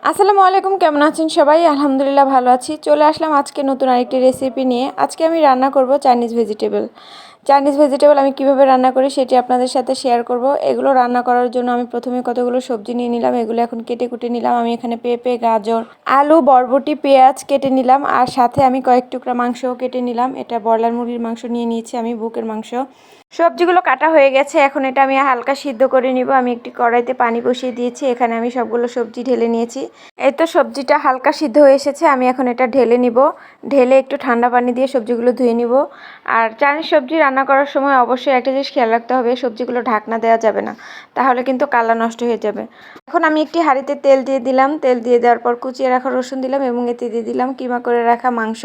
আসসালামু আলাইকুম, কেমন আছেন সবাই? আলহামদুলিল্লাহ ভালো আছি। চলে আসলাম আজকে নতুন আরেকটি রেসিপি নিয়ে। আজকে আমি রান্না করব চাইনিজ ভেজিটেবল। চাইনিজ ভেজিটেবল আমি কিভাবে রান্না করি সেটি আপনাদের সাথে শেয়ার করব। এগুলো রান্না করার জন্য আমি প্রথমে কতগুলো সবজি নিয়ে নিলাম, এগুলো এখন কেটে কুটে নিলাম। আমি এখানে পেঁপে, গাজর, আলু, বরবটি, পেঁয়াজ কেটে নিলাম, আর সাথে আমি কয়েক টুকরা মাংসও কেটে নিলাম। এটা ব্রয়লার মুরগির মাংস নিয়ে নিয়েছি, আমি বুকের মাংস। সবজিগুলো কাটা হয়ে গেছে, এখন এটা আমি হালকা সিদ্ধ করে নিব। আমি একটি কড়াইতে পানি বসিয়ে দিয়েছি, এখানে আমি সবগুলো সবজি ঢেলে নিয়েছি। এই তো সবজিটা হালকা সিদ্ধ হয়ে এসেছে, আমি এখন এটা ঢেলে নিব। ঢেলে একটু ঠান্ডা পানি দিয়ে সবজিগুলো ধুয়ে নিব। আর চাইনিজ সবজি রান্না করার সময় অবশ্যই একটা জিনিস খেয়াল রাখতে হবে, সবজিগুলো ঢাকনা দেওয়া যাবে না, তাহলে কিন্তু কালার নষ্ট হয়ে যাবে। এখন আমি একটি হাঁড়িতে তেল দিয়ে দিলাম, তেল দিয়ে দেওয়ার পর কুচিয়ে রাখা রসুন দিলাম এবং এতে দিয়ে দিলাম কিমা করে রাখা মাংস।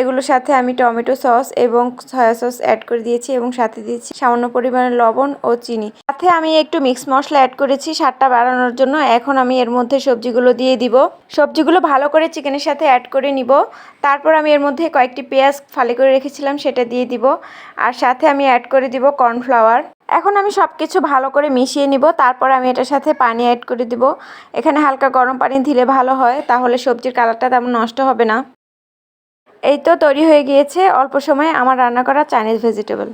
এগুলোর সাথে আমি টমেটো সস এবং সয়া সস অ্যাড করে দিয়েছি এবং সাথে দিয়েছি সামান্য পরিমাণে লবণ ও চিনি। সাথে আমি একটু মিক্স মশলা অ্যাড করেছি স্বাদটা বাড়ানোর জন্য। এখন আমি এর মধ্যে সবজিগুলো দিয়ে দিব। সবজিগুলো ভালো করে চিকেনের সাথে অ্যাড করে নিব। তারপর আমি এর মধ্যে কয়েকটি পেঁয়াজ ফালি করে রেখেছিলাম, সেটা দিয়ে দিব। আর সাথে আমি অ্যাড করে দিব কর্নফ্লাওয়ার। এখন আমি সব কিছু ভালো করে মিশিয়ে নিব। তারপর আমি এটার সাথে পানি অ্যাড করে দিব। এখানে হালকা গরম পানি দিলে ভালো হয়, তাহলে সবজির কালারটা তেমন নষ্ট হবে না। এই তো তৈরি হয়ে গিয়েছে অল্প সময়ে আমার রান্না করা চাইনিজ ভেজিটেবল।